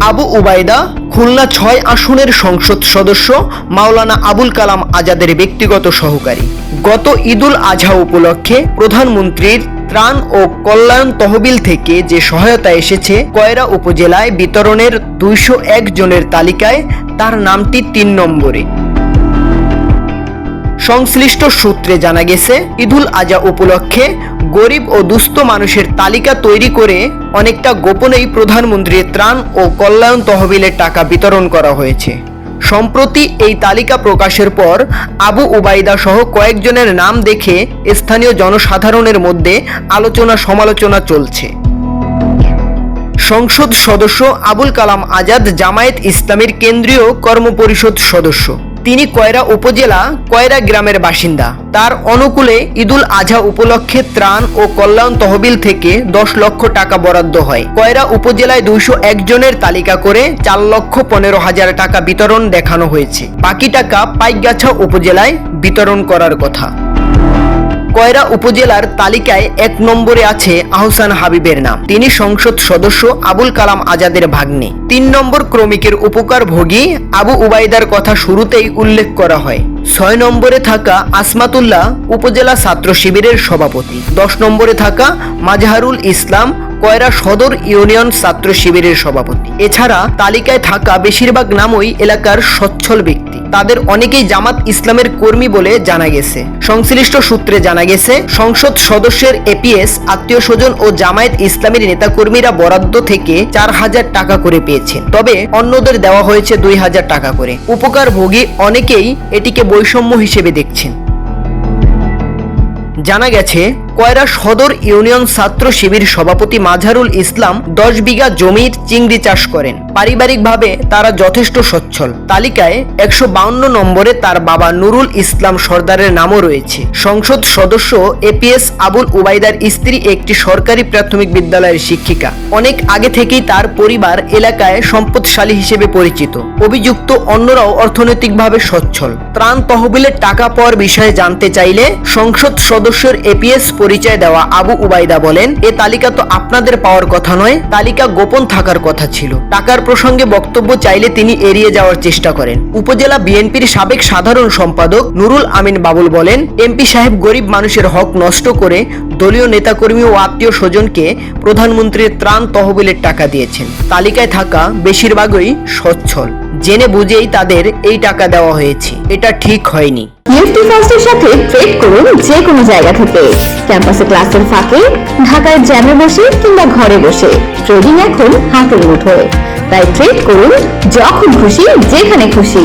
আবু উবাইদা খুলনা ৬ আসনের সংসদ সদস্য মাওলানা আবুল কালাম আজাদের ব্যক্তিগত সহকারী। গত ঈদুল আজহা উপলক্ষে প্রধানমন্ত্রীর ত্রাণ ও কল্যাণ তহবিল থেকে যে সহায়তা এসেছে, কয়রা উপজেলায় বিতরণের ২০১ জনের তালিকায় তার নামটি ৩ নম্বরে। সংশ্লিষ্ট সূত্রে জানা গেছে, ঈদুল আজহা উপলক্ষে গরিব ও দুস্থ মানুষের তালিকা তৈরি করে অনেকটা গোপনেই প্রধানমন্ত্রীর ত্রাণ ও কল্যাণ তহবিলের টাকা বিতরণ করা হয়েছে। সম্প্রতি এই তালিকা প্রকাশের পর আবু উবাইদা সহ কয়েকজনের নাম দেখে স্থানীয় জনসাধারণের মধ্যে আলোচনা সমালোচনা চলছে। সংসদ সদস্য আবুল কালাম আজাদ জামায়াত ইসলামীর কেন্দ্রীয় কর্মপরিষদ সদস্য। তিনি কয়রা উপজেলা কয়রা গ্রামের বাসিন্দা। তার অনুকূলে ঈদুল আজহা উপলক্ষে ত্রাণ ও কল্যাণ তহবিল থেকে ১০ লক্ষ টাকা বরাদ্দ হয়। কয়রা উপজেলায় ২০১ জনের তালিকা করে ৪,১৫,০০০ টাকা বিতরণ দেখানো হয়েছে। বাকি টাকা পাইকগাছা উপজেলায় বিতরণ করার কথা। কয়রা উপজেলার তালিকায় ১ নম্বরে আছে আহসান হাবিবের নাম। তিনি সংসদ সদস্য আবুল কালাম আজাদের ভাগ্নে। ৩ নম্বর ক্রমিকের উপকারভোগী আবু উবাইদার কথা শুরুতেই উল্লেখ করা হয়। ৬ নম্বরে থাকা আসমাতুল্লাহ উপজেলা ছাত্র শিবিরের সভাপতি। ১০ নম্বরে থাকা মাজহারুল ইসলাম কয়রা সদর ইউনিয়ন ছাত্র শিবিরের সভাপতি। এছাড়া তালিকায় থাকা বেশিরভাগ নামই এলাকার সচ্ছল ব্যক্তি। তাদের অনেকেই জামাত ইসলামের কর্মী বলে জানা গেছে। সংশ্লিষ্ট সূত্রে জানা গেছে, সংসদ সদস্যের এপিএস, আত্মীয় স্বজন ও জামায়াত ইসলামের নেতাকর্মীরা বরাদ্দ থেকে ৪,০০০ টাকা করে পেয়েছেন, তবে অন্যদের দেওয়া হয়েছে ২,০০০ টাকা করে। উপকারভোগী অনেকেই এটিকে বৈষম্য হিসেবে দেখছেন। জানা গেছে, কয়রা সদর ইউনিয়ন ছাত্র শিবির সভাপতি মাজহারুল ইসলাম ১০ বিঘা জমির চিংড়ি চাষ করেন। পারিবারিকভাবে তারা যথেষ্ট সচ্ছল। তালিকায় ১৫২ নম্বরে তার বাবা নুরুল ইসলাম সর্দারের নামও রয়েছে। সংসদ সদস্য এপিএস আবুল উবাইদার স্ত্রী একটি সরকারি প্রাথমিক বিদ্যালয়ের শিক্ষিকা। অনেক আগে থেকেই তার পরিবার এলাকায় সম্পদশালী হিসেবে পরিচিত। অভিযুক্ত অন্যরাও অর্থনৈতিকভাবে সচ্ছল। ত্রাণ তহবিলের টাকা পাওয়ার বিষয়ে জানতে চাইলে সংসদ সদস্যের এপিএস পরিচয় দেওয়া আবু উবাইদা বলেন, এ তালিকা তো আপনাদের পাওয়ার কথা নয়, তালিকা গোপন থাকার কথা ছিল। টাকার প্রসঙ্গে বক্তব্য চাইলে তিনি এড়িয়ে যাওয়ার চেষ্টা করেন। উপজেলা বিএনপির সাবেক সাধারণ সম্পাদক নুরুল আমিন বাবুল বলেন, এমপি সাহেব গরিব মানুষের হক নষ্ট করে দলীয় নেতাকর্মী ও আত্মীয় স্বজনকে প্রধানমন্ত্রীর ত্রাণ তহবিলের টাকা দিয়েছেন। তালিকায় থাকা বেশিরভাগই সচ্ছল। জেনে বুঝেই তাদের এই টাকা দেওয়া হয়েছে। এটা ঠিক হয়নি। নিফটি ফার্স্টের সাথে ট্রেড করুন যে কোনো জায়গা থেকে। ক্যাম্পাসে ক্লাসের ফাঁকে, ঢাকার জ্যামে বসে কিংবা ঘরে বসে। ট্রেডিং এখন হাতের মুঠোয়। তাই ট্রেড করুন যখন খুশি, যেখানে খুশি।